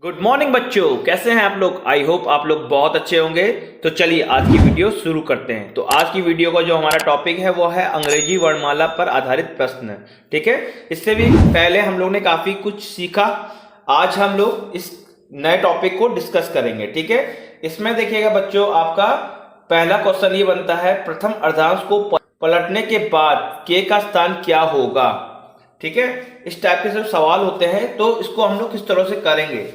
Good morning बच्चों, कैसे हैं आप लोग। आई होप आप लोग बहुत अच्छे होंगे। तो चलिए आज की वीडियो शुरू करते हैं। तो आज की वीडियो का जो हमारा टॉपिक है वो है अंग्रेजी वर्णमाला पर आधारित प्रश्न। ठीक है, इससे भी पहले हम लोग ने काफी कुछ सीखा। आज हम लोग इस नए टॉपिक को डिस्कस करेंगे। ठीक है, इसमें देखिएगा बच्चों, आपका पहला क्वेश्चन ये बनता है, प्रथम अर्धांश को पलटने के बाद के का स्थान क्या होगा। ठीक है, इस टाइप के सब सवाल होते हैं, तो इसको हम लोग किस तरह से करेंगे।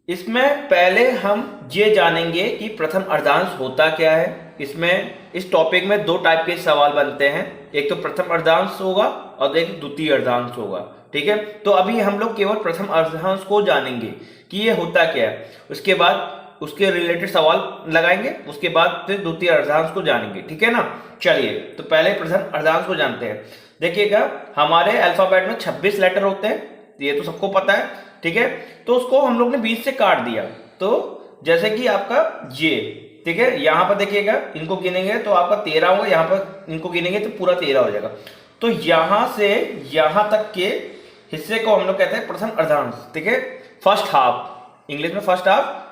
इसमें पहले हम ये जानेंगे कि प्रथम अर्धांश होता क्या है। इसमें इस टॉपिक में दो टाइप के सवाल बनते हैं, एक तो प्रथम अर्धांश होगा और एक द्वितीय अर्धांश होगा। ठीक है, तो अभी हम लोग केवल प्रथम अर्धांश को जानेंगे कि ये होता क्या है, उसके बाद उसके रिलेटेड सवाल लगाएंगे, उसके बाद फिर द्वितीय अर्धांश को जानेंगे। ठीक है ना, चलिए तो पहले प्रथम अर्धांश को जानते हैं। देखिएगा, हमारे अल्फाबेट में 26 लेटर होते हैं, ये तो सबको पता है। ठीक है, तो उसको हम लोग ने 20 से काट दिया, तो जैसे कि आपका ये, ठीक है, यहां पर देखिएगा, इनको गिनेंगे तो आपका 13 होगा, यहां पर इनको गिनेंगे तो पूरा 13 हो जाएगा। तो यहां से यहां तक के हिस्से को हम लोग कहते हैं प्रथम अर्धांश। ठीक है, फर्स्ट हाफ, इंग्लिश में फर्स्ट हाफ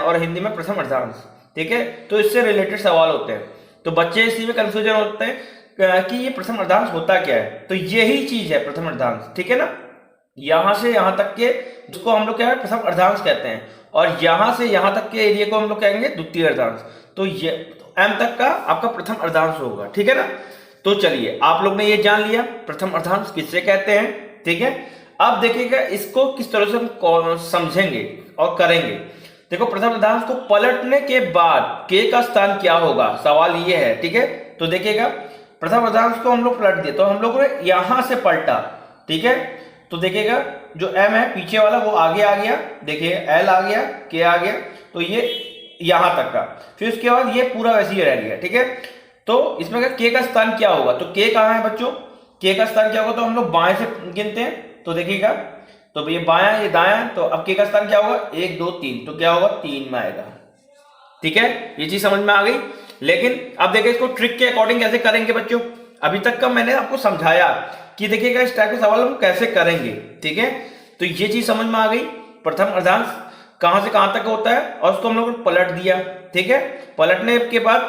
और हिंदी में प्रथम अर्धांश। ठीक है, तो इससे रिलेटेड सवाल होते हैं, तो बच्चे इसी में कंफ्यूजन होते हैं कि ये प्रथम अर्धांश होता क्या है। तो यही चीज है प्रथम अर्धांश। ठीक है ना, यहां से यहां तक के उसको हम लोग क्या है, प्रथम अर्धांश कहते हैं, और यहां से यहां तक के एरिया को हम लोग कहेंगे द्वितीय अर्धांश। तो ये एम तक का आपका प्रथम अर्धांश होगा। ठीक है ना, तो चलिए आप लोग ने ये जान लिया प्रथम अर्धांश किससे कहते हैं। ठीक है, अब देखिएगा इसको किस तरह से हम समझेंगे और करेंगे। देखो, प्रथम अर्धांश को पलटने के बाद के का स्थान क्या होगा, सवाल ये है। ठीक है, तो देखिएगा प्रथम अर्धांश को हम लोग पलट दिए, तो हम लोग ने यहां से पलटा। ठीक है, तो देखिएगा जो m है पीछे वाला वो आगे आ गया, देखिए l आ गया, k आ गया, तो ये यहां तक का, फिर उसके बाद ये पूरा वैसे ही रह गया। ठीक है, तो इसमें k का स्थान क्या होगा, तो k कहां है बच्चों, k का स्थान क्या होगा, तो हम लोग बाएं से गिनते हैं, तो देखिएगा, तो ये बायां ये दायां, तो अब k का स्थान क्या होगा, 1 2 3, तो क्या होगा 3 में आएगा। ठीक है, ये चीज समझ में आ गई। लेकिन अब देखिए इसको ट्रिक के अकॉर्डिंग कैसे करेंगे बच्चों। अभी तक का मैंने आपको समझाया कि देखिएगा इस टाइप के सवाल हम कैसे करेंगे। ठीक है, तो ये चीज समझ में आ गई, प्रथम अर्धांश कहां से कहां तक होता है, और उसको हम लोग पलट दिया। ठीक है, पलटने के बाद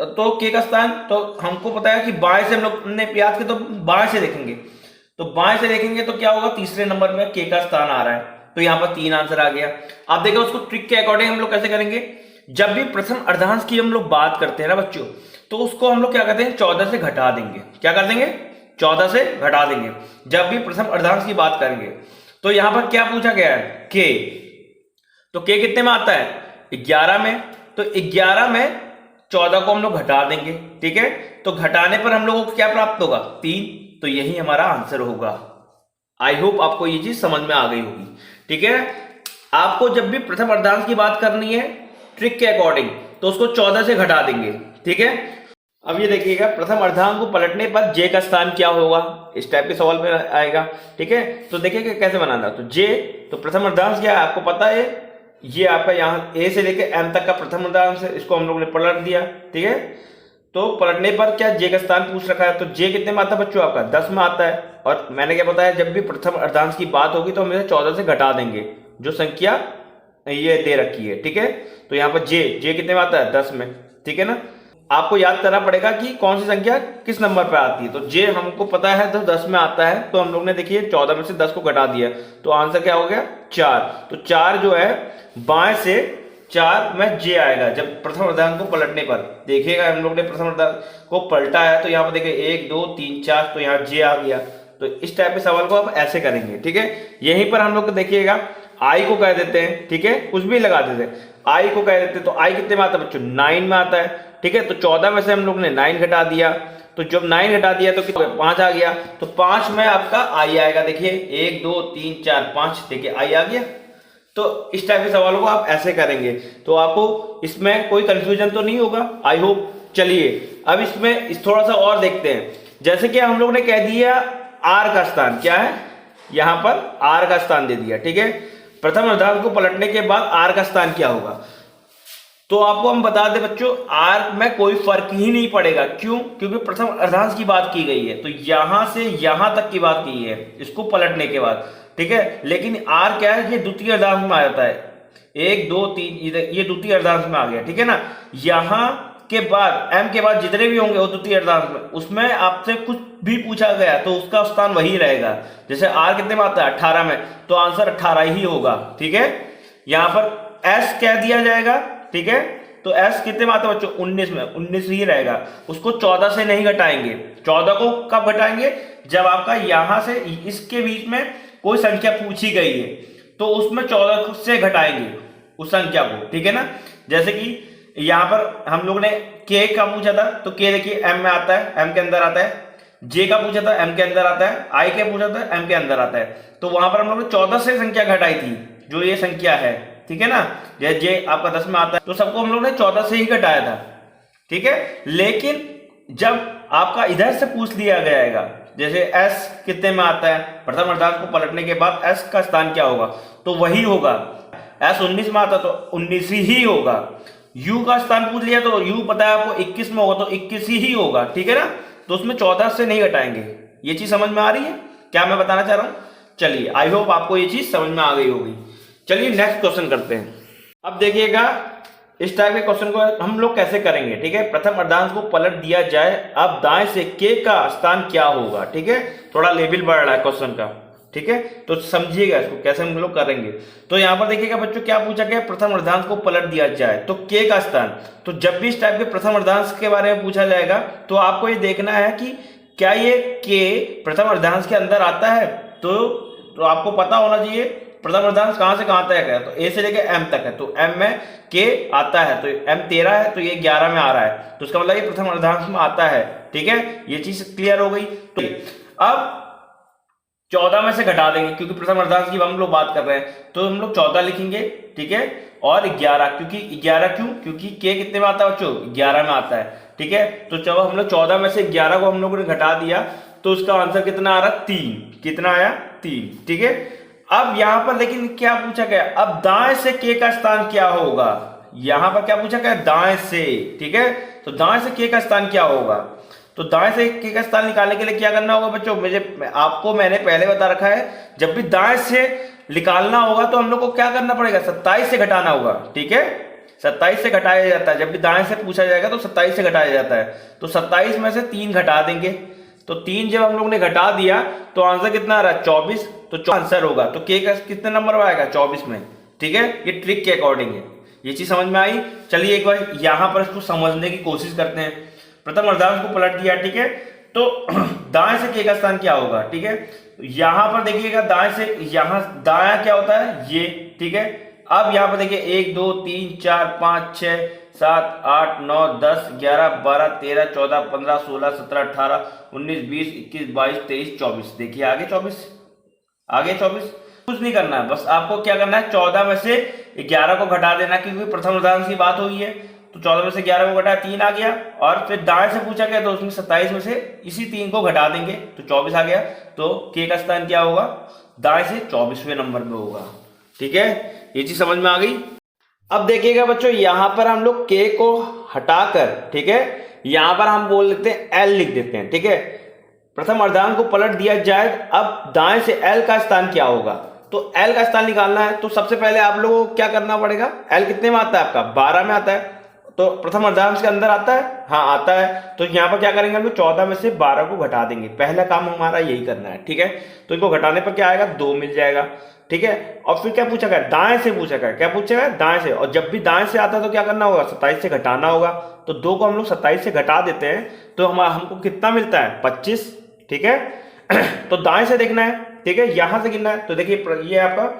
तो के का स्थान, तो हमको पता है कि बाएं से हम लोग ने प्रयास किया, तो बाएं से देखेंगे, तो बाएं से देखेंगे तो क्या होगा, तीसरे नंबर में के का स्थान आ रहा है, तो यहाँ पर 3 आंसर आ गया। आप देखो उसको ट्रिक के अकॉर्डिंग हम लोग कैसे करेंगे। जब भी प्रथम अर्धांश की हम लोग बात करते हैं ना बच्चों, तो उसको हम लोग क्या करते हैं, 14 से घटा देंगे। क्या कर देंगे, 14 से घटा देंगे जब भी प्रथम अर्धांश की बात करेंगे। तो यहां पर क्या पूछा गया है, के, तो के कितने में आता है, 11 में, तो 11 में 14 को हम लोग घटा देंगे। ठीक है, तो घटाने पर हम लोगों को क्या प्राप्त होगा, 3, तो यही हमारा आंसर होगा। आई होप आपको ये चीज समझ में आ गई होगी। ठीक है, आपको जब भी प्रथम अर्धांश की बात करनी है ट्रिक के अकॉर्डिंग, तो उसको 14 से घटा देंगे। ठीक है, अब ये देखिएगा, प्रथम अर्धांश को पलटने पर जे का स्थान क्या होगा, इस टाइप के सवाल में आएगा। ठीक है, तो देखिएगा कैसे बनाना, तो जे, तो प्रथम अर्धांश क्या है आपको पता है, ये आपका यहाँ ए से लेकर एम तक का प्रथम अर्धांश है, इसको हम लोग ने पलट दिया। ठीक है, तो पलटने पर क्या जे का स्थान पूछ रखा है, तो जे कितने में आता है बच्चों, आपका 10 में आता है। और मैंने क्या बताया, जब भी प्रथम अर्धांश की बात होगी तो हम इसे 14 से घटा देंगे, जो संख्या ये दे रखी है। ठीक है, तो यहाँ पर जे कितने में आता है, 10 में। ठीक है ना, आपको याद करना पड़ेगा कि कौन सी संख्या किस नंबर पे आती है। तो जे हमको पता है तो 10 में आता है, तो हम लोग ने देखिए 14 में से 10 को घटा दिया, तो आंसर क्या हो गया, 4। तो 4 जो है बाएं से 4 में जे आएगा जब प्रथम अर्धांश को पलटने पर। देखिएगा हम लोग ने प्रथम अर्धांश को पलटा है, तो यहाँ पर देखिए 1 2 3 4, तो यहाँ जे आ गया। तो इस टाइप के सवाल को आप ऐसे करेंगे। ठीक है, यहीं पर हम लोग देखिएगा आई को कह देते हैं। ठीक है, कुछ भी लगा देते हैं, आई को कह देते हैं, तो आई कितने में आता है बच्चों, 9 में आता है। ठीक है, तो 14 में से हम लोग ने 9 घटा दिया, तो जब 9 घटा दिया तो कितना, 5 आ गया, तो 5 में आपका आई आएगा। देखिए 1 2 3 4 5, देखिए आई आ गया। तो इस टाइप के सवालों को आप ऐसे करेंगे, तो आपको इसमें कोई कंफ्यूजन तो नहीं होगा, आई होप। चलिए अब इसमें थोड़ा सा और देखते हैं। जैसे कि हम लोग ने कह दिया आर का स्थान क्या है, यहां पर आर का स्थान दे दिया। ठीक है, प्रथम अर्धांश को पलटने के बाद आर का स्थान क्या होगा, तो आपको हम बता दें बच्चों, आर में कोई फर्क ही नहीं पड़ेगा। क्यों, क्योंकि प्रथम अर्धांश की बात की गई है, तो यहां से यहां तक की बात की है इसको पलटने के बाद। ठीक है। लेकिन आर क्या है, ये द्वितीय अर्धांश में आ जाता है, 1 2 3, ये द्वितीय अर्धांश में आ गया, ठीक है ना। यहाँ के बाद एम के बाद जितने भी होंगे वो द्वितीय अर्धांश में, उसमें आपसे कुछ भी पूछा गया तो उसका स्थान वही रहेगा। जैसे आर कितने में आता है, 18 में, तो आंसर 18 ही होगा, ठीक है। यहाँ पर एस क्या दिया जाएगा, ठीक है, तो एस कितने में आता है बच्चों, 19 में, 19 ही रहेगा। उसको 14 से नहीं घटाएंगे। 14 को कब घटाएंगे, जब आपका यहां से इसके बीच में कोई संख्या पूछी गई है तो उसमें 14 से घटाएंगे उस संख्या को, ठीक है ना। जैसे कि यहां पर हम लोग ने के का पूछा था, तो के देखिए एम में आता है, एम के अंदर आता है। जे का पूछा था, एम के अंदर आता है। आई के पूछा था, एम के अंदर आता है। तो वहां पर हम लोग ने 14 से संख्या घटाई थी, जो ये संख्या है, ठीक है ना। जैसे जे आपका 10 में आता है, तो सबको हम लोग ने 14 से ही घटाया था, ठीक है। लेकिन जब आपका इधर से पूछ लिया जाएगा, जैसे एस कितने में आता है, प्रथम अर्धांश को पलटने के बाद एस का स्थान क्या होगा, तो वही होगा। एस 19 में आता तो 19 ही होगा। यू का स्थान पूछ लिया तो यू पता है आपको 21 में होगा, तो 21 ही होगा, ठीक है ना। तो उसमें 14 से नहीं घटाएंगे। ये चीज समझ में आ रही है क्या मैं बताना चाह रहा हूं। चलिए, आई होप आपको ये चीज समझ में आ गई होगी। चलिए नेक्स्ट क्वेश्चन करते हैं। अब देखिएगा, इस टाइप के क्वेश्चन को हम लोग कैसे करेंगे, ठीक है। प्रथम अर्धांश को पलट दिया जाए, अब दाएं से के का स्थान क्या होगा, ठीक है। थोड़ा लेवल बढ़ रहा है क्वेश्चन का, ठीक है, तो समझिएगा इसको कैसे हम लोग करेंगे। तो यहां पर देखिएगा बच्चों, क्या पूछा गया, प्रथम अर्धांश को पलट दिया जाए तो के का स्थान। तो जब भी इस टाइप के प्रथम अर्धांश के बारे में पूछा जाएगा तो आपको ये देखना है कि क्या ये के प्रथम अर्धांश के अंदर आता है। तो आपको पता होना चाहिए प्रथम अर्धांश कहां से कहां तक है, तो ए से लेकर एम तक है, तो एम में के आता है, तो एम 13 है, तो ये 11 में आ रहा है, तो इसका मतलब ये प्रथम अर्धांश में आता है, ठीक है। ये चीज क्लियर हो गई। तो अब 14 में से घटा देंगे, क्योंकि प्रथम अर्धांश की हम लोग बात कर रहे हैं, तो हम लोग 14 लिखेंगे, ठीक है। और 11, क्योंकि 11 क्योंकि के कितने में आता है बच्चों, 11 में आता है, ठीक है। तो जब हम लोग 14 में से 11 को हम लोगों ने घटा दिया तो उसका आंसर कितना आ रहा, 3। कितना आया, 3, ठीक है। अब यहां पर लेकिन क्या पूछा गया, अब दाएं से के का स्थान क्या होगा। यहां पर क्या पूछा गया, दाएं से, ठीक है। तो दाएं से के का स्थान क्या होगा, तो दाएं से के का स्थान निकालने के लिए क्या करना होगा बच्चों, मैंने पहले बता रखा है, जब भी दाएं से निकालना होगा तो हम लोग को क्या करना पड़ेगा, 27 से घटाना होगा, ठीक है। 27 से घटाया जाता है, जब भी दाएं से पूछा जाएगा तो 27 से घटाया जाता है। तो 27 में से 3 घटा देंगे, तो 3 जब हम लोग ने घटा दिया तो आंसर कितना आ रहा है, 24। तो आंसर होगा, तो के का कितने नंबर में आएगा, 24 में, ठीक है। ये ट्रिक के अकॉर्डिंग है, ये चीज समझ में आई। चलिए एक बार यहां पर इसको समझने की कोशिश करते हैं। प्रथम अर्धांश को पलट दिया, ठीक है, तो दाएं से के का स्थान क्या होगा, ठीक है। यहां पर देखिएगा, दाएं से यहां दाया क्या होता है, ये, ठीक है। अब यहां पर देखिए 1 2 3 4 5 6 7 8 9 10 11 12 13 14 15 16 17 18 19 20 21 22 23 24। देखिए आगे 24, आगे 24। कुछ नहीं करना है, बस आपको क्या करना है, 14 में से 11 को घटा देना, क्योंकि प्रथम अर्धांश की बात हुई है। तो 14 में से 11 को घटाया, 3 आ गया। और फिर दाएं से पूछा गया तो उसमें 27 में से इसी 3 को घटा देंगे तो 24 आ गया। तो के का स्थान क्या होगा, दाएं से 24वें नंबर में होगा, ठीक है। ये चीज समझ में आ गई। अब देखिएगा बच्चों, यहां पर हम लोग के को हटाकर, ठीक है, यहां पर हम बोल देते हैं एल लिख देते हैं, ठीक है। प्रथम अर्धांश को पलट दिया जाए, अब दाएं से एल का स्थान क्या होगा, तो एल का स्थान निकालना है। तो सबसे पहले आप लोगों को क्या करना पड़ेगा, एल कितने में आता है आपका, 12 में आता है, तो प्रथम अर्धांश के अंदर आता है, हाँ आता है। तो यहाँ पर क्या करेंगे हम लोग, 14 में से 12 को घटा देंगे। पहला काम हमारा यही करना है, ठीक है। तो इनको घटाने पर क्या आएगा, 2 मिल जाएगा, ठीक है। और फिर क्या पूछा गया, दाएं से पूछा गया, क्या पूछा गया, दाएं से। और जब भी दाएं से आता है तो क्या करना होगा, 27 से घटाना होगा। तो 2 को हम लोग 27 से घटा देते हैं तो हमको कितना मिलता है, 25, ठीक है। तो दाएं से देखना है, ठीक है, यहां से गिनना है। तो देखिए ये आपका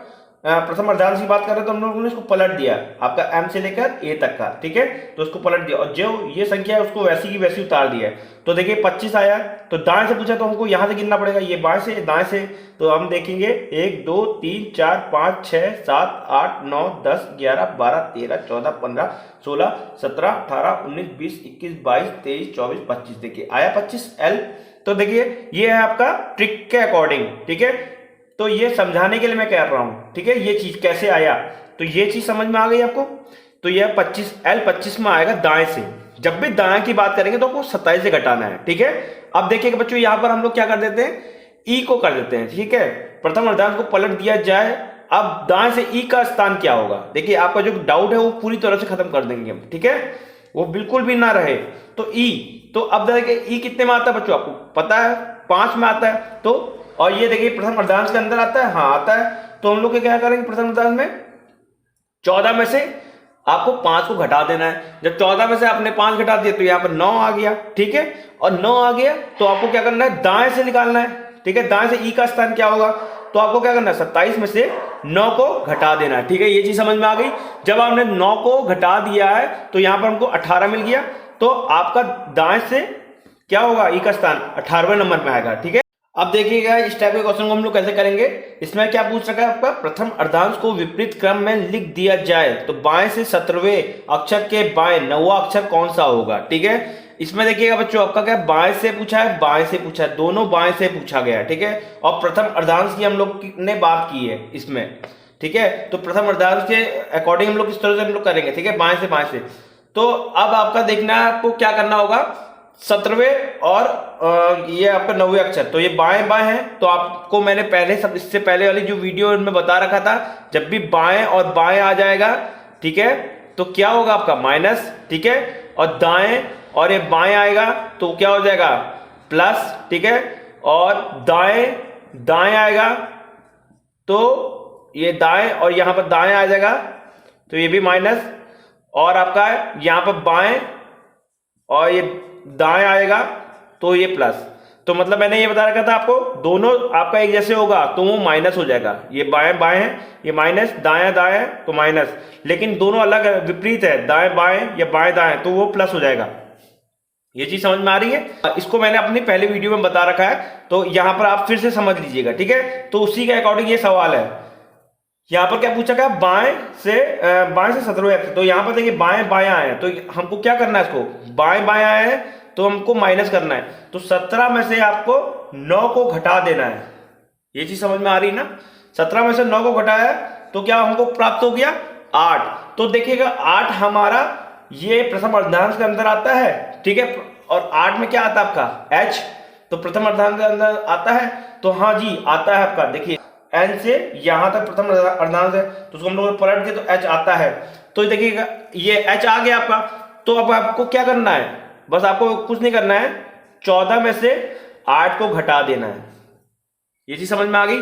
प्रथम अर्धांश की बात कर रहे हैं, तो हम लोगों ने इसको पलट दिया, आपका एम से लेकर ए तक का, ठीक है। तो उसको पलट दिया और जो ये संख्या है उसको वैसी की वैसी उतार दिया है। तो देखिए 25 आया। तो दाएं से पूछा तो हमको यहां से गिनना पड़ेगा, ये बाएं से दाएं से। तो हम देखेंगे 1 2 3 4 5 6 7 8 9 10 11 12 13 14 15 16 17 18 19 20 21 22 23 24 25। देखिए आया 25 एल। तो देखिए ये है आपका ट्रिक के अकॉर्डिंग, ठीक है। तो ये समझाने के लिए मैं कह रहा हूं, ठीक है, ये चीज कैसे आया, तो ये चीज समझ में आ गई आपको। तो ये 25 एल 25 में आएगा दाएं से। जब भी दाएं की बात करेंगे तो आपको 27 से घटाना है, ठीक है। अब देखिए बच्चों, यहां पर हम लोग क्या कर देते हैं, ई को कर देते हैं, ठीक है। प्रथम अर्धांश को पलट दिया जाए, अब दाएं से ई का स्थान क्या होगा। देखिए आपका जो डाउट है वो पूरी तरह से खत्म कर देंगे हम, ठीक है, वो बिल्कुल भी ना रहे। तो ई, तो अब देखिए ई कितने में आता है बच्चों, आपको पता है 5 में आता है। तो और ये देखिए प्रथम अर्धांश के अंदर आता है, हाँ आता है। तो हम लोग क्या करेंगे, प्रथम अर्धांश में 14 में से आपको 5 को घटा देना है। जब 14 में से आपने 5 घटा दिया तो यहाँ पर 9 आ गया, ठीक है। और 9 आ गया तो आपको क्या करना है, दाएं से निकालना है, ठीक है। दाएं से ई का स्थान क्या होगा, तो आपको क्या करना है, 27 में से 9 को घटा देना है, ठीक है। ये चीज समझ में आ गई। जब आपने 9 को घटा दिया है तो यहाँ पर हमको 18 मिल गया, तो आपका दाएं से क्या होगा, ई का स्थान 18वें नंबर में आएगा, ठीक है। अब देखिएगा इस टाइप के क्वेश्चन को हम लोग कैसे करेंगे। इसमें क्या पूछ रखा है आपका, प्रथम अर्धांश को विपरीत क्रम में लिख दिया जाए तो बाएं से 17वें अक्षर के बाएं 9वां अक्षर कौन सा होगा, ठीक है। इसमें देखिएगा बच्चों आपका क्या बाएं से पूछा है, बाएं से पूछा है, दोनों बाएं से पूछा गया है, ठीक है। और प्रथम अर्धांश की हम लोग ने बात की है इसमें, ठीक है। तो प्रथम अर्धांश के अकॉर्डिंग हम लोग इस तरह से हम लोग करेंगे, ठीक है, बाएं से बाएं से। तो अब आपका देखना है, आपको क्या करना होगा, 17वें और ये आपका 9वें अक्षर, तो ये बाएं बाएं है। तो आपको मैंने पहले सब इससे पहले वाली जो वीडियो में बता रखा था, जब भी बाएं और बाएं आ जाएगा, ठीक है, तो क्या होगा आपका माइनस, ठीक है। और दाएं और ये बाएं आएगा तो क्या हो जाएगा प्लस, ठीक है। और दाएं दाएं आएगा तो ये दाएं और यहां पर दाएं आ जाएगा तो ये भी माइनस, और आपका यहां पर बाएं और ये दाएं आएगा तो ये प्लस। तो मतलब मैंने ये बता रखा था आपको, दोनों आपका एक जैसे होगा तो वो माइनस हो जाएगा। ये बाएं बाएं है, ये माइनस, दाएं दाएं तो माइनस, लेकिन दोनों अलग विपरीत है, दाएं बाएं या बाएं दाएं, तो वो प्लस हो जाएगा। ये चीज समझ में आ रही है। इसको मैंने अपनी पहले वीडियो में बता रखा है, तो यहां पर आप फिर से समझ लीजिएगा, ठीक है। तो उसी के अकॉर्डिंग ये सवाल है। यहां पर क्या पूछा गया, बाएं से 17वें अक्षर, तो यहां पर देखिए बाएं बाएं आए हैं, तो हमको क्या करना है, इसको बाएं बाएं आए हैं तो हमको माइनस करना है। तो 17 में से आपको 9 को घटा देना है। ये चीज समझ में आ रही है ना। 17 में से 9 को घटाया तो क्या हमको प्राप्त हो गया 8। तो देखिएगा 8 हमारा ये प्रथम अर्धांश के अंदर आता है, ठीक है। और 8 में क्या आता है आपका H, तो प्रथम अर्धांश के अंदर आता है, तो हाँ जी आता है आपका। देखिए N से यहां तक प्रथम अर्धांश है, तो उसको हम लोग पलट दिए तो H आता है। तो देखिएगा ये H आ गया आपका। तो अब आपको क्या करना है, बस आपको कुछ नहीं करना है, 14 में से 8 को घटा देना है। ये चीज समझ में आ गई।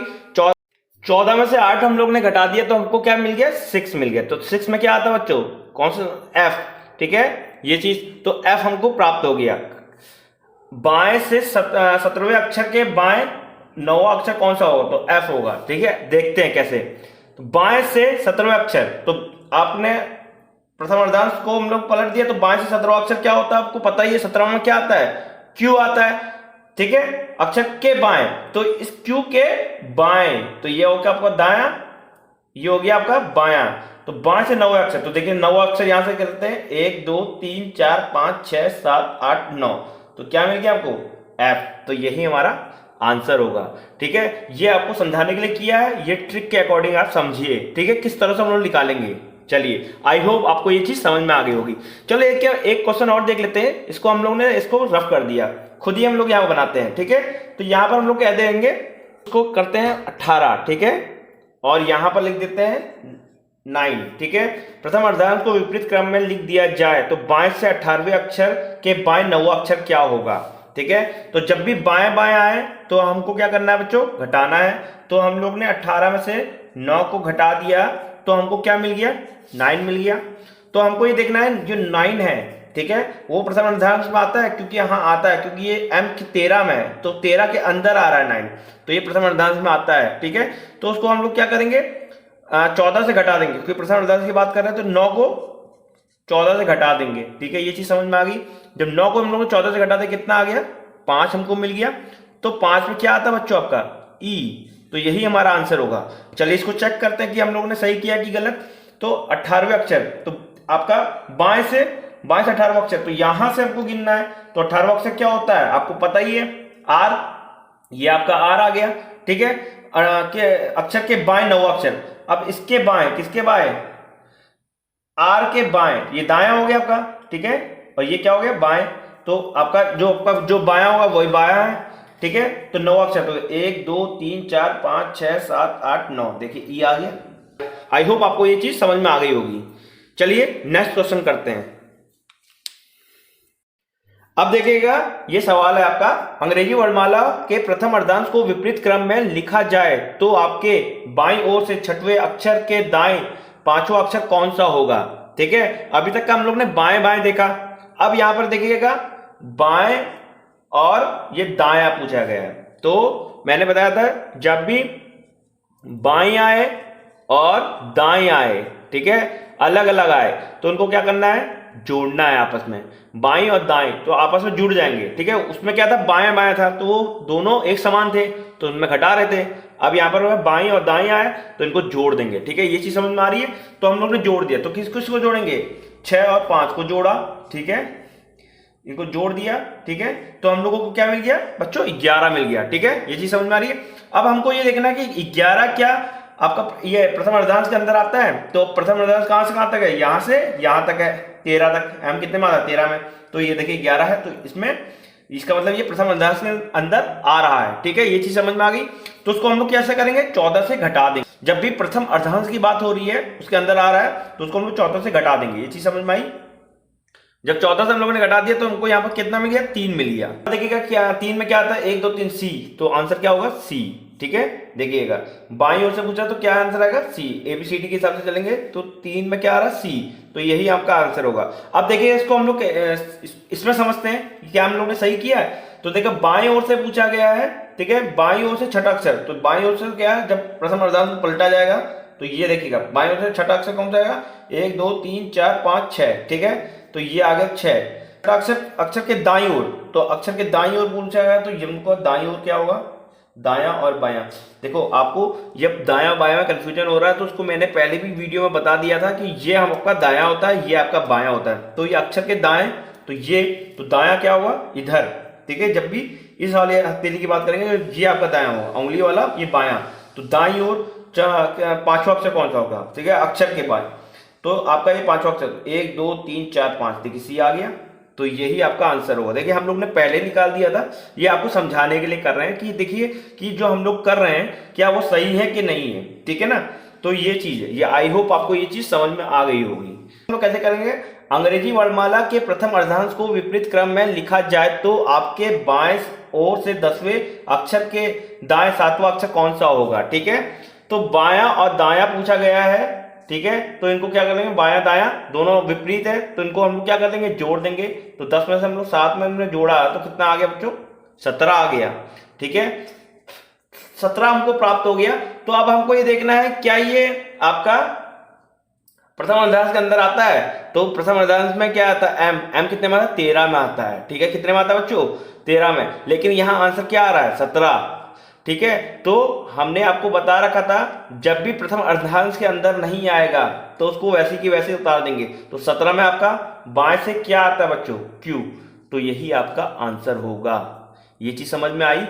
14 में से 8 हम लोग ने घटा दिया तो हमको क्या मिल गया, 6 मिल गया। तो 6 में क्या आता है बच्चों, कौन सा, F, ठीक है। ये चीज तो F हमको प्राप्त हो गया। बाएं से 17वें अक्षर के बाएं 9वां अक्षर कौन सा होगा, तो F होगा, ठीक है। देखते हैं कैसे। तो बाएं से 17वें अक्षर, तो आपने प्रथम अर्धांश को हम लोग पलट दिया, तो बाएं से 17वां अक्षर क्या होता है आपको पता ही है। 17वां में क्या आता है, Q आता है, ठीक है, अक्षर के बाएं। तो इस Q के बाएं, तो ये हो गया आपका दायां, ये हो गया आपका बायां। तो बाएं से 9वें अक्षर, तो देखिए 9वां अक्षर यहां से करते हैं, 1 2 3 4 5 6 7 8 9, तो क्या मिल गया आपको F। तो यही हमारा आंसर होगा, ठीक है। ये आपको समझाने के लिए किया है, ये ट्रिक के अकॉर्डिंग आप समझिए, ठीक है, किस तरह से हम लोग निकालेंगे। चलिए आई होप आपको ये चीज समझ में आ गई होगी। चलो एक क्वेश्चन और देख लेते हैं। इसको हम लोग ने इसको रफ कर दिया, खुद ही हम लोग यहाँ बनाते हैं, ठीक है। तो यहाँ पर हम लोग कह देंगे, इसको करते हैं 18, ठीक है, और यहाँ पर लिख देते हैं 9, ठीक है। प्रथम अर्धांश को विपरीत क्रम में लिख दिया जाए तो बाएं से 18वें अक्षर के बाएं 9वां अक्षर क्या होगा, ठीक है। तो जब भी बाएं बाएं आए तो हमको क्या करना है बच्चों, घटाना है। तो हम लोग ने 18 में से 9 को घटा दिया तो हमको क्या मिल गया, 9 मिल गया। तो हमको ये देखना है जो 9 है, ठीक है, वो प्रथम अर्धांश में आता है, क्योंकि यहाँ आता है, क्योंकि ये M 13 में है, तो 13 के अंदर आ रहा है 9, तो ये प्रथम अर्धांश में आता है, ठीक है। तो उसको हम लोग क्या करेंगे, 14 से घटा देंगे, क्योंकि प्रथम अर्धांश की बात कर रहे हैं, तो 9 को 14 से घटा देंगे, ठीक है। ये चीज समझ में आ गई। जब 9 को हम लोग 14 से घटा दें कितना आ गया, 5 हमको मिल गया। तो 5 में क्या आता है बच्चों आपका E, तो यही हमारा आंसर होगा। चलिए इसको चेक करते हैं कि हम लोगों ने सही किया कि गलत। तो 18वें अक्षर, तो आपका बाएं से 18वां अक्षर, तो यहां से हमको गिनना है। तो 18वां अक्षर क्या होता है आपको पता ही है, R, ये आपका R आ गया, ठीक है। के अक्षर के बाएं 9वां अक्षर, अब इसके बाएं, किसके बाएं, R के बाएं, ये दायां हो गया आपका, ठीक है, और ये क्या हो गया बाएं। तो आपका जो बायां होगा वही बायां है। ठीक है, तो 9 अक्षर, तो 1 2 3 4 5 6 7 8 9, देखिए ई आ गया। आई होप आपको ये चीज समझ में आ गई होगी। चलिए नेक्स्ट क्वेश्चन करते हैं। अब देखिएगा, ये सवाल है आपका, अंग्रेजी वर्णमाला के प्रथम अर्धांश को विपरीत क्रम में लिखा जाए तो आपके बाईं ओर से छठवें अक्षर के दाएं पांचवा अक्षर कौन सा होगा। ठीक है, अभी तक का हम लोग ने बाएं बाएं देखा, अब यहां पर देखिएगा बाएं और ये दायां पूछा गया है। तो मैंने बताया था जब भी बाएं आए और दाएं आए, ठीक है, अलग अलग आए, तो उनको क्या करना है, जोड़ना है आपस में। बाएं और दाएं तो आपस में जुड़ जाएंगे। ठीक है, उसमें क्या था, बाएं बाएं था तो वो दोनों एक समान थे तो उनमें घटा रहे थे। अब यहां पर बाएं और दाएं आए तो इनको जोड़ देंगे। ठीक है, ये चीज समझ में आ रही है। तो हम लोग ने जोड़ दिया, तो किस किस को जोड़ेंगे, 6 और 5 को जोड़ा। ठीक है, इनको जोड़ दिया। ठीक है, तो हम लोगों को क्या मिल गया बच्चों, 11 मिल गया। ठीक है, ये चीज समझ में आ रही है। अब हमको ये देखना है कि 11 क्या आपका ये प्रथम अर्धांश के अंदर आता है। तो प्रथम अर्धांश कहां से कहां तक है, यहां से यहां तक है, 13 तक। एम कितने में आता है, 13 में। तो ये देखिए 11 है, तो इसमें इसका मतलब ये प्रथम अर्धांश के अंदर आ रहा है। ठीक है, ये चीज समझ में आ गई। तो उसको हम लोग कैसे करेंगे, 14 से घटा देंगे। जब भी प्रथम अर्धांश की बात हो रही है, उसके अंदर आ रहा है, तो उसको हम लोग 14 से घटा देंगे। ये चीज समझ में आई। जब 14 से हम लोगों ने घटा दिया तो हमको यहाँ पर कितना मिल गया, 3 मिल गया। देखिएगा क्या 3 में क्या आता है, 1 2 3 सी, तो आंसर क्या होगा, सी। ठीक है, देखिएगा बाईं ओर से पूछा तो क्या आंसर आएगा, सी। एबीसीडी के हिसाब से चलेंगे तो 3 में क्या आ रहा है, सी, तो यही आपका आंसर होगा। अब देखिए इसको हम लोग इसमें समझते हैं कि क्या हम लोग ने सही किया है। तो देखो बाईं ओर से पूछा गया है, ठीक है, बाईं ओर से छठा अक्षर, तो बाईं ओर से क्या है, जब प्रथम अर्धांश पलटा जाएगा तो ये देखिएगा बाईं ओर से छठा अक्षर कौन सा आएगा, 1 2 3 4 5 6। ठीक है, तो ये आ गया 6 अक्षर के दाईं ओर, तो अक्षर के दाईं ओर पूछा गया तो हमको दाईं ओर क्या होगा, दायां और बायां। देखो आपको जब दायां बायां में कंफ्यूजन हो रहा है तो उसको मैंने पहले भी वीडियो में बता दिया था कि ये आपका दायां होता है, ये आपका बायां होता है। तो ये अक्षर के दाएं, तो ये तो दायां क्या होगा, इधर। ठीक है, जब भी इस वाले हथेली की बात करेंगे ये आपका दायां होगा, उंगली वाला ये बायां। तो दाईं ओर पांचवा अक्षर कौन सा होगा, ठीक है, अक्षर के बाद, तो आपका ये पांचवा अक्षर 1 2 3 4 5, देखिए सी आ गया। तो यही आपका आंसर होगा। देखिए हम लोग ने पहले निकाल दिया था, ये आपको समझाने के लिए कर रहे हैं कि देखिए कि जो हम लोग कर रहे हैं क्या वो सही है कि नहीं है। ठीक है ना, तो ये चीज है, ये आई होप आपको ये चीज समझ में आ गई होगी। हम लोग कैसे करेंगे, अंग्रेजी वर्णमाला के प्रथम अर्धांश को विपरीत क्रम में लिखा जाए तो आपके बाएं ओर से 10वें अक्षर के दाएं 7वां अक्षर कौन सा होगा। ठीक है, तो बायां और दायां पूछा गया है। ठीक है, तो इनको क्या कर लेंगे, बायां दायां दोनों विपरीत है, तो इनको हम लोग क्या कर देंगे, जोड़ देंगे। तो 10 में से हम लोग 7 में हमने जोड़ा तो कितना आ गया बच्चों, 17 आ गया। ठीक है, 17 हमको प्राप्त हो गया। तो अब हमको ये देखना है क्या ये आपका प्रथम अर्धांश के अंदर आता है। तो प्रथम अर्धांश में क्या आता है, एम कितने में आता है, 13 में आता है। ठीक है, कितने में आता है बच्चों, 13 में। लेकिन यहां आंसर क्या आ रहा है, 17। ठीक है, तो हमने आपको बता रखा था जब भी प्रथम अर्धांश के अंदर नहीं आएगा तो उसको वैसे की वैसे उतार देंगे। तो 17 में आपका बाएं से क्या आता है बच्चों, क्यू, तो यही आपका आंसर होगा। ये चीज समझ में आई।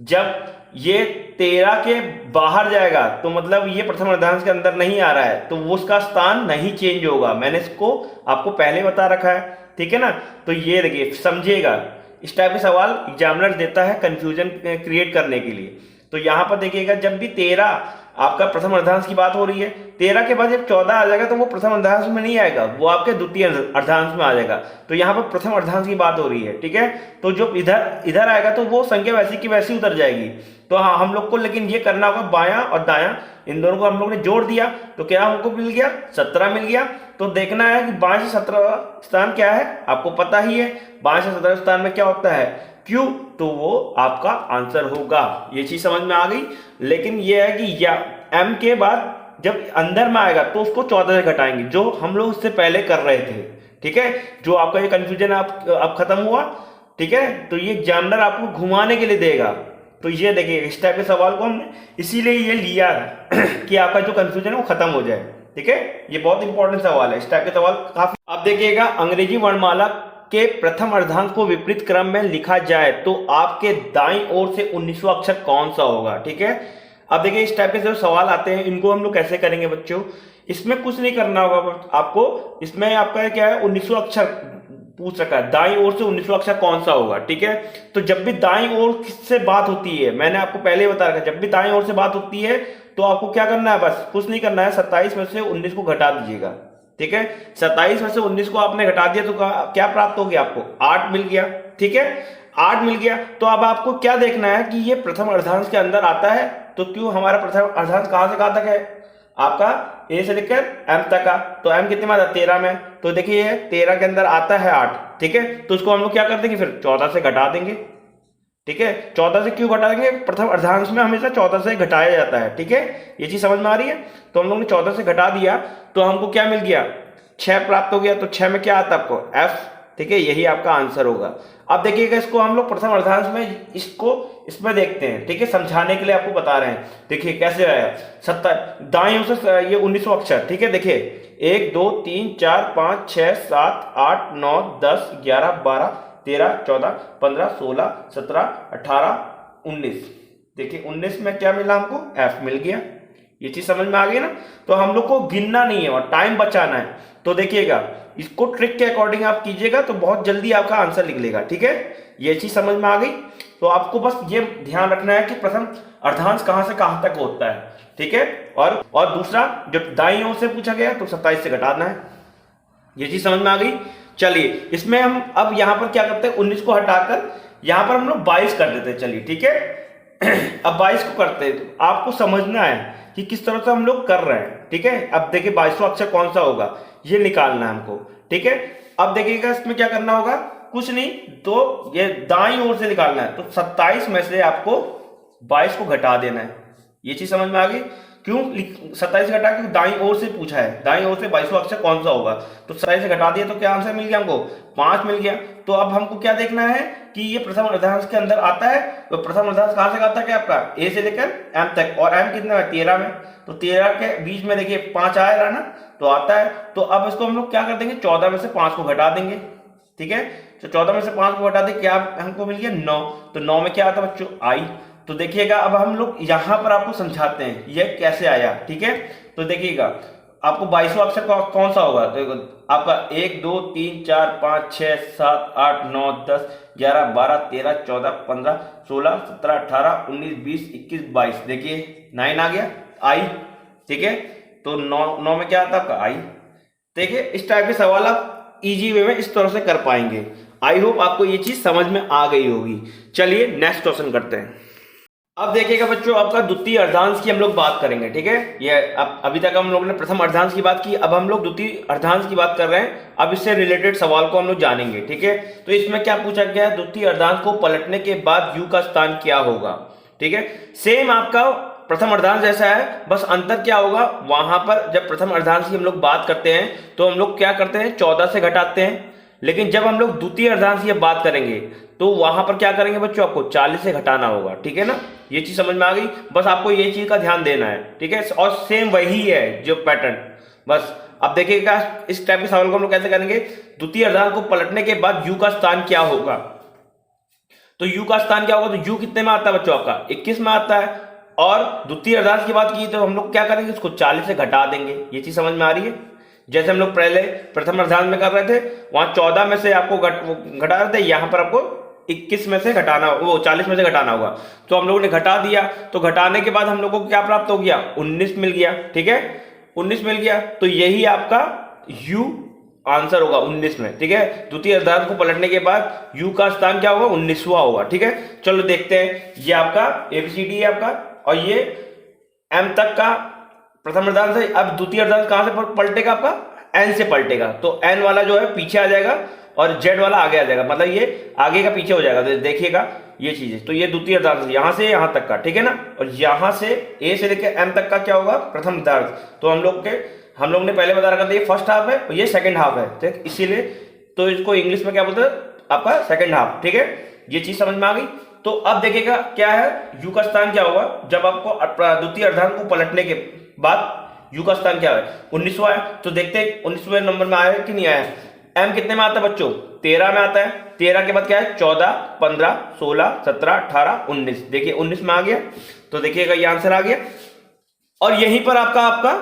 जब ये 13 के बाहर जाएगा तो मतलब ये प्रथम अर्धांश के अंदर नहीं आ रहा है, तो वो उसका स्थान नहीं चेंज होगा। मैंने इसको आपको पहले बता रखा है। ठीक है ना, तो ये देखिए समझिएगा, इस टाइप के सवाल एग्जामिनर देता है कंफ्यूजन क्रिएट करने के लिए। तो यहां पर देखिएगा जब भी 13 आपका प्रथम अर्धांश की बात हो रही है, 13 के बाद जब 14 आ जाएगा तो वो प्रथम अर्धांश में नहीं आएगा, वो आपके द्वितीय अर्धांश में आ जाएगा। तो यहाँ पर प्रथम अर्धांश की बात हो रही है। ठीक है, तो जो इधर आएगा तो वो संख्या वैसी की वैसी उतर जाएगी। तो हाँ, हम लोग को लेकिन ये करना होगा, बायां और दायां इन दोनों को हम लोग ने जोड़ दिया तो क्या हमको मिल गया, 17 मिल गया। तो देखना है कि 22 से 17 स्थान क्या है, आपको पता ही है 22 से 17 स्थान में क्या होता है, क्यू, तो वो आपका आंसर होगा। ये चीज समझ में आ गई। लेकिन ये है कि या एम के बाद जब अंदर में आएगा तो उसको 14 से घटाएंगे, जो हम लोग उससे पहले कर रहे थे। ठीक है, जो आपका ये कंफ्यूजन आप खत्म हुआ। ठीक है, तो ये एग्जामिनर आपको घुमाने के लिए देगा। तो ये देखिए इस टाइप के सवाल को हमने इसीलिए ये लिया है कि आपका जो कंफ्यूजन है वो खत्म हो जाए। ठीक है, ये बहुत इंपॉर्टेंट सवाल है, इस टाइप के सवाल काफी। अब देखिएगा, अंग्रेजी वर्णमाला के प्रथम अर्धांश को विपरीत क्रम में लिखा जाए तो आपके दाईं ओर से 19वां अक्षर कौन सा होगा। ठीक है, अब देखिए इस टाइप के जो सवाल आते हैं इनको हम लोग कैसे करेंगे बच्चों, इसमें कुछ नहीं करना होगा आपको। इसमें आपका क्या है, 19वां अक्षर पूछ रखा है दाईं ओर से 19वां अक्षर कौन सा होगा। ठीक है, तो जब भी दाईं ओर से बात होती है, मैंने आपको पहले ही बता रखा, जब भी दाईं ओर से बात होती है तो आपको क्या करना है, बस कुछ नहीं करना है, 27 में से 19 को घटा दीजिएगा। ठीक है, 27 में से 19 को आपने घटा दिया तो क्या प्राप्त हो गया, आपको 8 मिल गया। ठीक है, 8 मिल गया। तो अब आपको क्या देखना है कि ये प्रथम अर्धांश के अंदर आता है, तो क्यों हमारा प्रथम अर्धांश कहां से कहां तक है, आपका ए से लेकर एम तक का। तो एम कितने में आता है, 13 में, तो देखिए 13 के अंदर आता है 8। ठीक है, तो उसको हम लोग क्या कर देंगे, फिर 14 से घटा देंगे। ठीक है, 14 से क्यों घटा देंगे, प्रथम अर्धांश में हमेशा 14 से घटाया जाता है। ठीक है, ये चीज समझ में आ रही है। तो हम लोग ने 14 से घटा दिया तो हमको क्या मिल गया, 6 प्राप्त हो गया। तो 6 में क्या आता है आपको, एफ। ठीक है, यही आपका आंसर होगा। अब देखिएगा इसको हम लोग प्रथम अर्धांश में इसको इसमें देखते हैं। ठीक है, समझाने के लिए आपको बता रहे हैं। देखिए कैसे आया, 70 दाईं ओर से ये 19वां अक्षर। ठीक है, देखिए 1 2 3 4 5 6 7 8 9 10 11 12 13 14 15 16 17 18 19। देखिए 19 में क्या मिला हमको, एफ मिल गया। ये चीज समझ में आ गई ना। तो हम लोग को गिनना नहीं है और टाइम बचाना है। तो देखिएगा इसको ट्रिक के अकॉर्डिंग आप कीजिएगा तो बहुत जल्दी आपका आंसर निकलेगा। ठीक है, ये चीज समझ में आ गई। तो आपको बस ये ध्यान रखना है कि प्रथम अर्धांश कहां से कहां तक होता है। ठीक है, और दूसरा जब दाईं ओर से पूछा गया तो 27 से घटाना है। ये चीज समझ में आ गई। चलिए इसमें हम अब यहां पर क्या करते हैं, 19 को हटाकर यहां पर हम लोग 22 कर देते हैं। चलिए ठीक है, अब 22 को करते हैं। तो आपको समझना है कि किस तरह से हम लोग कर रहे हैं। ठीक है, अब देखिए 22वां अक्षर कौन सा होगा ये निकालना है हमको। ठीक है, अब देखिएगा इसमें क्या करना होगा, कुछ नहीं, तो ये दाईं ओर से निकालना है। तो 27 में से आपको 22 को घटा देना है। ये चीज समझ में आ गई। क्यों 27 घटा, क्योंकि दाईं ओर से पूछा है, दाईं ओर से 22वां अक्षर कौन सा होगा। तो 27 से घटा दिया तो क्या आंसर मिल गया हमको, 5 मिल गया। तो अब हमको क्या देखना है कि ये प्रथम अर्धांश के अंदर आता है। तो प्रथम अर्धांश कहां से आता है, क्या आपका ए से लेकर एम तक, और एम कितना है 13 में। तो 13 के बीच में देखिए 5 आएगा ना, तो आता है। तो अब इसको हम लोग क्या कर देंगे, 14 में से 5 को घटा देंगे। ठीक है, तो 14 में से 5 को घटा दे, क्या हमको मिल गया 9। तो 9 में क्या आता है बच्चों, आई। तो देखिएगा अब हम लोग यहां पर आपको समझाते हैं ये कैसे आया। ठीक है, तो देखिएगा आपको 22वां अक्षर कौन सा होगा, तो आपका 1 2 3 4 5 6 7 8 9 10 11 12 13 14 15 16 17 18 19 20 21 22। देखिए 9 आ गया, आई। ठीक है, तो 9 में क्या आता है आपका, आई। देखिए इस टाइप के सवाल आप इजी वे में इस तरह से कर पाएंगे। आई होप आपको ये चीज समझ में आ गई होगी। चलिए नेक्स्ट क्वेश्चन करते हैं। अब देखिएगा बच्चों, आपका द्वितीय अर्धांश की हम लोग बात करेंगे। ठीक है, ये अभी तक हम लोगों ने प्रथम अर्धांश की बात की, अब हम लोग द्वितीय अर्धांश की बात कर रहे हैं। अब इससे रिलेटेड सवाल को हम लोग जानेंगे। ठीक है, तो इसमें क्या पूछा गया है, द्वितीय अर्धांश को पलटने के बाद यू का स्थान क्या होगा। ठीक है, सेम आपका प्रथम अर्धांश जैसा है, बस अंतर क्या होगा, वहां पर जब प्रथम अर्धांश की हम लोग बात करते हैं तो हम लोग क्या करते हैं, 14 से घटाते हैं। लेकिन जब हम लोग द्वितीय अर्धांश की बात करेंगे तो वहां पर क्या करेंगे बच्चों, आपको 40 से घटाना होगा। ठीक है ना, ये चीज समझ में आ गई। बस आपको ये चीज का ध्यान देना है। ठीक है, और सेम वही है जो पैटर्न। बस अब देखिएगा इस टाइप के सवाल को हम लोग कैसे करेंगे, द्वितीय अर्धांश को पलटने के बाद यू का स्थान क्या होगा। तो यू का स्थान क्या होगा, तो यू कितने में आता है बच्चों, आपका 21 में आता है। और द्वितीय अर्धांश की बात की तो हम लोग क्या करेंगे, उसको 40 से घटा देंगे। ये चीज समझ में आ रही है। जैसे हम लोग पहले प्रथम अर्धांश में कर रहे थे, वहां 14 में से आपको घटा रहे थे, यहां पर आपको 21 में से घटाना, वो 40 में से घटाना होगा। तो हम लोगों ने घटा दिया, तो घटाने के बाद हम लोगों को क्या प्राप्त हो गया, 19 मिल गया। ठीक है, 19 मिल गया, तो यही आपका यू आंसर होगा 19 में। ठीक है, द्वितीय अर्धांश को पलटने के बाद यू का स्थान क्या होगा, 19वां होगा। ठीक है, चलो देखते हैं। ये आपका एबीसीडी है आपका, और ये एम तक का प्रथम अर्धांश है। अब द्वितीय अर्धांश कहां से पलटेगा, आपका एन से पलटेगा। तो एन वाला जो है पीछे आ जाएगा और जेड वाला आगे आ जाएगा, मतलब ये आगे का पीछे हो जाएगा। तो देखिएगा ये चीज है। तो ये द्वितीय अर्धांश यहां से यहां तक का, ठीक है ना, और यहां से ए से लेकर एम तक का क्या होगा, प्रथम अर्धांश। तो हम लोग ने पहले बता रखा था ये फर्स्ट हाफ है और ये सेकंड हाफ है, ठीक, इसीलिए तो इसको इंग्लिश में क्या बोलते हैं, आपका सेकंड हाफ। ठीक है, ये चीज समझ में आ गई। तो अब देखिएगा क्या है, यू का स्थान क्या होगा, जब आपको द्वितीय अर्धांश को पलटने के बाद यू का स्थान क्या है, 19वां है। तो देखते हैं 19वें नंबर में आया है कि नहीं आया। एम कितने में आता है बच्चों, 13 में आता है। 13 के बाद क्या है, 14 15 16 17 18 19। देखिए 19 में आ गया, तो देखिएगा ये आंसर आ गया। और यहीं पर आपका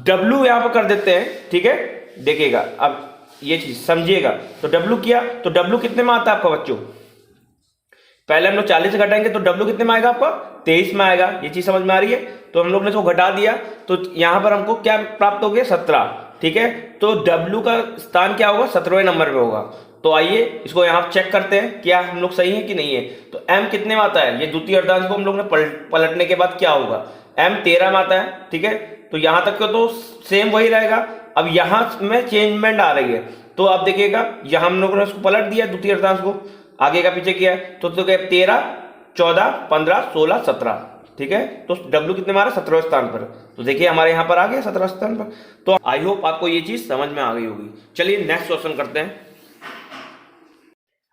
W यहां पर कर देते हैं। ठीक है, देखिएगा अब ये चीज समझिएगा। तो डब्लू किया तो डब्लू कितने में आता है आपका बच्चों? पहले हम लोग 40 से घटाएंगे तो डब्लू कितने में आएगा आपका? 23 में आएगा। ये चीज समझ में आ रही है? तो हम लोग ने इसको घटा दिया तो यहां पर हमको क्या प्राप्त हो गया? 17। ठीक है, तो डब्लू का स्थान क्या होगा? 17वें नंबर पे होगा। तो आइए इसको यहाँ चेक करते हैं क्या हम लोग सही है कि नहीं है। तो एम कितने में आता है? ये द्वितीय अर्धांश को हम लोग ने पलटने के बाद क्या होगा? एम 13 में आता है। ठीक है, तो यहां तक तो सेम वही रहेगा। अब यहां में चेंजमेंट आ रही है तो आप देखिएगा यहां हम लोगों ने उसको पलट दिया द्वितीय अर्धांश को, आगे का पीछे किया तो 13, 14, 15, 16, 17। ठीक है, तो डब्ल्यू कितने मारा? 17वें स्थान पर। तो देखिए हमारे यहां पर आ गया 17वें स्थान पर। तो आई होप आपको ये चीज समझ में आ गई होगी। चलिए नेक्स्ट क्वेश्चन करते हैं।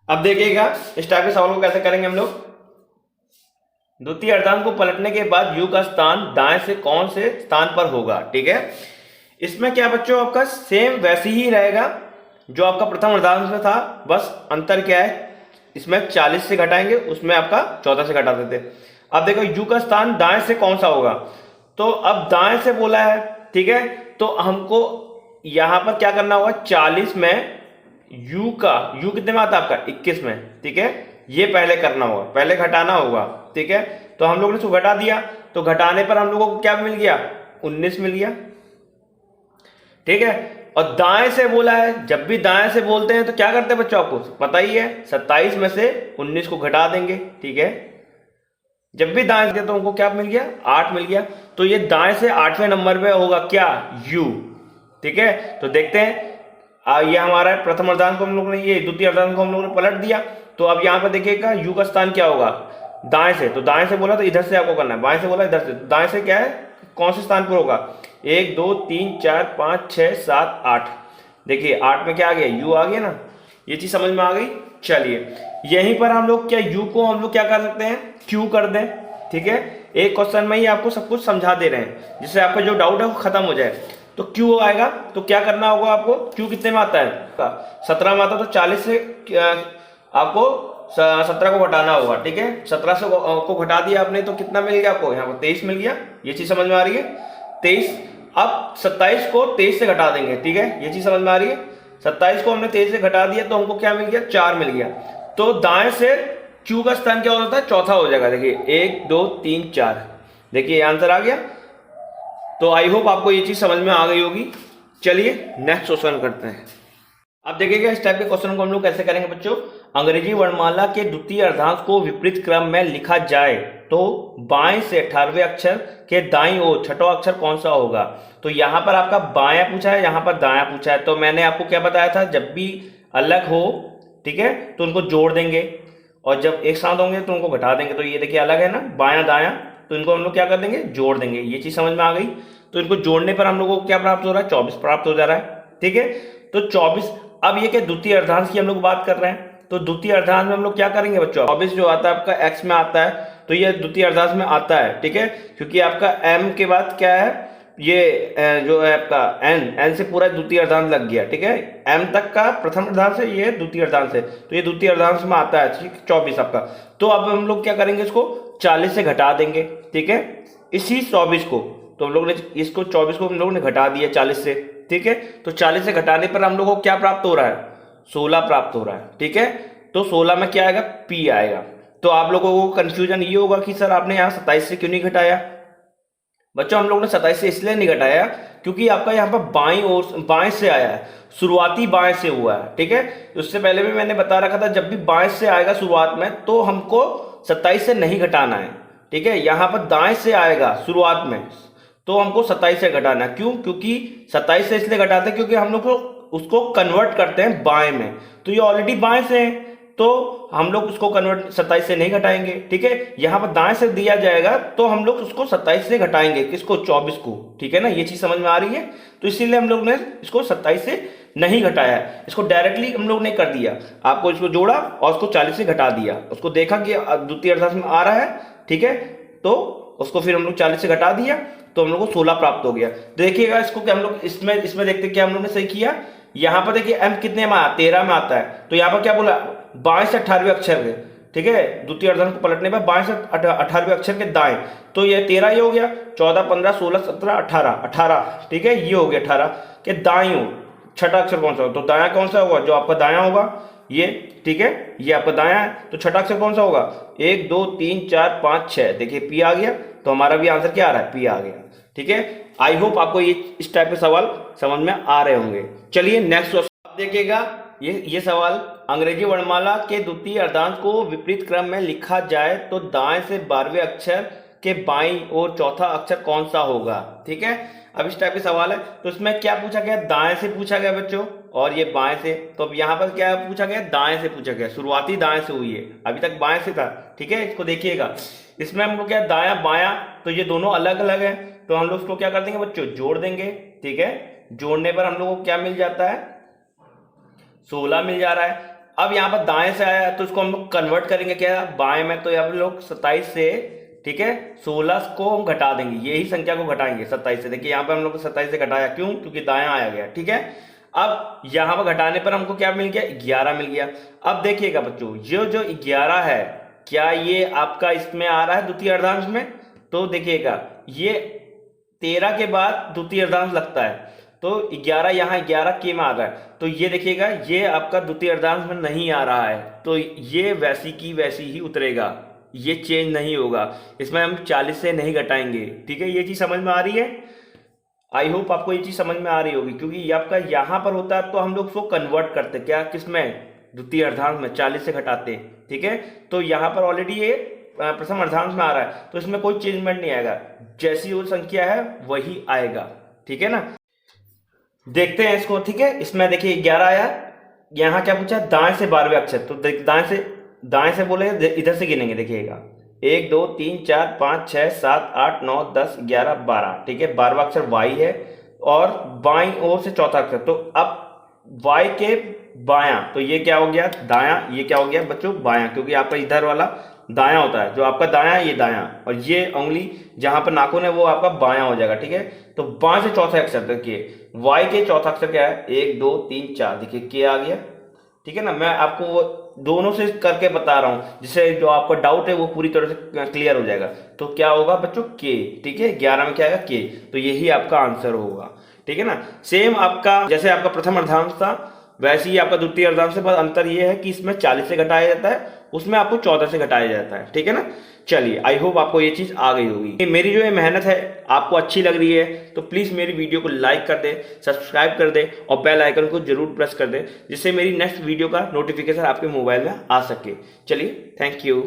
अब देखिएगा इस टाइप के सवाल को कैसे करेंगे हम लोग। द्वितीय अर्धांश को पलटने के बाद यू का स्थान दाएं से कौन से स्थान पर होगा? ठीक है, इसमें क्या बच्चों आपका सेम वैसे ही रहेगा जो आपका प्रथम अर्धांश में था, बस अंतर क्या है? इसमें 40 से घटाएंगे, उसमें आपका 14 से घटा देते। अब देखो यू का स्थान दाएं से कौन सा होगा? तो अब दाएं से बोला है, ठीक है, तो हमको यहां पर क्या करना होगा? 40 में यू कितने में आता है आपका? 21 में। ठीक है, ये पहले करना होगा, पहले घटाना होगा। ठीक है, तो हम लोग ने इसको घटा दिया तो घटाने पर हम लोगों को क्या मिल गया? 19 मिल गया। ठीक है, और दाएं से बोला है, जब भी दाएं से बोलते हैं तो क्या करते हैं बच्चों? आपको पता ही है 27 में से 19 को घटा देंगे। ठीक है, जब भी दाएं से तो हमको क्या मिल गया? 8 मिल गया। तो ये दाएं से 8वें नंबर पे होगा क्या? यू। ठीक है, तो देखते हैं ये हमारा प्रथम अर्धांश को हम लोग ने, ये द्वितीय अर्धांश को हम लोग ने पलट दिया। तो अब यहाँ पर देखिएगा यू का स्थान क्या होगा? दाएं से, तो दाएं से बोला तो इधर से आपको करना है, बाएं से बोला इधर से। दाएं से क्या है? कौन से स्थान पर होगा? 1, 2, 3, 4, 5, 6, 7, 8। देखिए 8 में क्या आ गया? यू आ गया ना। ये चीज समझ में आ गई। चलिए यहीं पर हम लोग क्या यू को हम लोग क्या कर सकते हैं? क्यू कर दें। ठीक है, एक क्वेश्चन में ही आपको सब कुछ समझा दे रहे हैं जिससे आपका जो डाउट है वो खत्म हो जाए। तो क्यू आएगा तो क्या करना होगा आपको? क्यू कितने में आता है? 17 में आता है, तो 40 से आपको 17 को घटाना होगा। ठीक है, 17 से को घटा दिया आपने तो कितना मिल गया आपको? यहाँ पर 23 मिल गया। ये चीज समझ में आ रही है? 23। अब 27 को 23 से घटा देंगे। ठीक है, ये चीज समझ में आ रही है? 27 को हमने 23 से घटा दिया तो हमको क्या मिल गया? 4 मिल गया। तो दाएं से क्यू का स्थान क्या हो जाता है? चौथा हो जाएगा। देखिए 1, 2, 3, 4। देखिए आंसर आ गया। तो आई होप आपको ये चीज समझ में आ गई होगी। चलिए नेक्स्ट क्वेश्चन करते हैं। अब देखिएगा इस टाइप के क्वेश्चन को हम लोग कैसे करेंगे बच्चों। अंग्रेजी वर्णमाला के द्वितीय अर्धांश को विपरीत क्रम में लिखा जाए तो बाएं से 18वें अक्षर के दाईं ओर छठवां अक्षर कौन सा होगा? तो यहाँ पर आपका बायां पूछा है, यहाँ पर दायां पूछा है। तो मैंने आपको क्या बताया था? जब भी अलग हो, ठीक है, तो उनको जोड़ देंगे, और जब एक साथ होंगे तो उनको घटा देंगे। तो ये देखिए अलग है ना, बायां दायां, तो इनको हम लोग क्या कर देंगे? जोड़ देंगे। ये चीज समझ में आ गई। तो इनको जोड़ने पर हम लोगों को क्या प्राप्त हो रहा है? 24 प्राप्त हो जा रहा है। ठीक है, तो 24। अब ये क्या द्वितीय अर्धांश की हम लोग बात कर रहे हैं, तो द्वितीय अर्धांश में हम लोग क्या करेंगे बच्चों? 24 जो आता है आपका एक्स में आता है, तो ये द्वितीय अर्धांश में आता है। ठीक है, क्योंकि आपका एम के बाद क्या है? ये जो है आपका एन से पूरा द्वितीय अर्धांश लग गया। ठीक है, एम तक का प्रथम अर्धांश है, ये द्वितीय अर्धांश है, तो ये द्वितीय अर्धांश में आता है। ठीक, 24 आपका। तो अब हम लोग क्या करेंगे? इसको 40 से घटा देंगे। ठीक है, इसी 24 को, तो हम लोग ने इसको 24 को हम लोग ने घटा दिया 40 से। ठीक है, तो 40 से घटाने पर हम लोग को क्या प्राप्त हो रहा है? 16 प्राप्त हो रहा है। ठीक है, तो 16 में क्या आएगा? पी आएगा। तो आप लोगों को कंफ्यूजन ये होगा कि सर आपने यहाँ 27 से क्यों नहीं घटाया? बच्चों हम लोग ने 27 से इसलिए नहीं घटाया क्योंकि आपका यहाँ पर बाईं ओर, बाएं से आया है, शुरुआती बाएं से हुआ है। ठीक है, उससे पहले भी मैंने बता रखा था जब भी बाएं से आएगा शुरुआत में तो हमको 27 से नहीं घटाना है। ठीक है, यहाँ पर दाएं से आएगा शुरुआत में तो हमको 27 से घटाना है। क्यों? क्योंकि 27 से इसलिए घटाते हैं क्योंकि हम लोग उसको कन्वर्ट करते हैं बाएं में, तो ये ऑलरेडी बाएं से है तो हम लोग उसको कन्वर्ट 27 से नहीं घटाएंगे। ठीक है, यहाँ पर दाएं से दिया जाएगा तो हम लोग उसको 27 से घटाएंगे। किसको? 24 को। ठीक है ना, ये चीज समझ में आ रही है? तो इसीलिए हम लोग ने इसको 27 से नहीं घटाया, इसको डायरेक्टली हम लोग ने कर दिया। आपको इसको जोड़ा और उसको 40 से घटा दिया, उसको देखा कि द्वितीय अर्धांश में आ रहा है। ठीक है, तो उसको फिर हम लोग 40 से घटा दिया तो हम लोग को 16 प्राप्त हो गया। देखिएगा इसको कि हम लोग इसमें देखते क्या हम लोग ने सही किया। यहाँ पर देखिए एम कितने में आया? 13 में आता है। तो यहाँ पर क्या बोला? बाएं से 18वें अक्षर के। ठीक है, द्वितीय अर्धांश को पलटने पर बाएं से 18वें अक्षर के दाएं, तो ये 13 ये हो गया, 14, 15, 16, 17, 18। ठीक है, ये हो गया 18 के दाईं ओर छठा अक्षर कौन सा होगा, तो दाया कौन सा होगा, जो आपका दाया होगा ये, ठीक है, ये आपका दाया है, तो छठा अक्षर कौन सा होगा, 1 2 3 4 5 6, देखिए पी आ गया, तो हमारा भी आंसर क्या आ रहा है, पी आ गया। ठीक है, आई होप आपको ये इस टाइप के सवाल समझ में आ रहे होंगे। चलिए नेक्स्ट क्वेश्चन देखिएगा, ये सवाल, अंग्रेजी वर्णमाला के द्वितीय अर्धांश को विपरीत क्रम में लिखा जाए तो दाएं से 12वें अक्षर के बाईं और चौथा अक्षर कौन सा होगा। ठीक है, अब इस टाइप के सवाल है, तो इसमें क्या पूछा गया, दाएं से पूछा गया बच्चों, और ये बाएं से, तो अब यहाँ पर क्या पूछा गया, दाएं से पूछा गया, शुरुआती दाएं से हुई है, अभी तक बाएं से था। ठीक है, इसको देखिएगा, इसमें हम लोग क्या दाया बाया, तो ये दोनों अलग अलग है, तो हम लोग इसको क्या कर देंगे बच्चों, जोड़ देंगे। ठीक है, जोड़ने पर हम लोग को क्या मिल जाता है, 16 मिल जा रहा है। अब यहाँ पर दाएं से आया तो इसको हम लोग कन्वर्ट करेंगे क्या, बाएं में, तो यहाँ पर लोग 27 से, ठीक है, 16 को हम घटा देंगे, यही संख्या को घटाएंगे 27 से। देखिए यहाँ पर हम लोग 27 से घटाया, क्यों, क्योंकि दायां आया गया। ठीक है, अब यहाँ पर घटाने पर हमको क्या मिल गया, 11 मिल गया। अब देखिएगा बच्चों, ये जो 11 है, क्या ये आपका इसमें आ रहा है द्वितीय अर्धांश में, तो देखिएगा ये 13 के बाद द्वितीय अर्धांश लगता है, तो 11 यहाँ 11 के में आ रहा है, तो ये देखिएगा ये आपका द्वितीय अर्धांश में नहीं आ रहा है, तो ये वैसी की वैसी ही उतरेगा, ये चेंज नहीं होगा, इसमें हम 40 से नहीं घटाएंगे। ठीक है, ये चीज समझ में आ रही है, आई होप आपको ये चीज समझ में आ रही होगी, क्योंकि ये आपका यहाँ पर होता है तो हम लोग उसको कन्वर्ट करते क्या, किसमें, द्वितीय अर्धांश में, 40 से घटाते। ठीक है, तो यहाँ पर ऑलरेडी ये प्रथम अर्धांश में आ रहा है, तो इसमें कोई चेंजमेंट नहीं आएगा, जैसी वो संख्या है वही आएगा। ठीक है ना, देखते हैं इसको। ठीक है, इसमें देखिए 11 आया, यहाँ क्या पूछा, दाएं से 12वें अक्षर, तो दाएं से बोले इधर से गिनेंगे, देखिएगा 1 2 3 4 5 6 7 8 9 10 11 12। ठीक है, 12वां अक्षर वाई है, और बाईं ओर से चौथा अक्षर, तो अब वाई के बायां, तो ये क्या हो गया, दायां, ये क्या हो गया बच्चों, बायां, क्योंकि आपका इधर वाला दायां होता है, जो आपका दायां ये दायां, और ये उंगली जहां पर नाखून है वो आपका बायां हो जाएगा। ठीक है, तो बाएं से चौथा अक्षर, देखिए वाई के चौथा अक्षर क्या है, 1 2 3 4, देखिए के आ गया। ठीक है ना, मैं आपको वो दोनों से करके बता रहा हूं, जिससे जो आपका डाउट है वो पूरी तरह से क्लियर हो जाएगा। तो क्या होगा बच्चों, के। ठीक है, 11 में क्या आएगा, के, तो यही आपका आंसर होगा। ठीक है ना, सेम आपका जैसे आपका प्रथम अर्धांश था, वैसे ही आपका द्वितीय अर्धांश से, बस अंतर ये है कि इसमें 40 से घटाया जाता है, उसमें आपको 14 से घटाया जाता है। ठीक है ना, चलिए आई होप आपको ये चीज आ गई होगी। मेरी जो ये मेहनत है आपको अच्छी लग रही है तो प्लीज मेरी वीडियो को लाइक कर दे, सब्सक्राइब कर दे, और बेल आइकन को जरूर प्रेस कर दे, जिससे मेरी नेक्स्ट वीडियो का नोटिफिकेशन आपके मोबाइल में आ सके। चलिए, थैंक यू।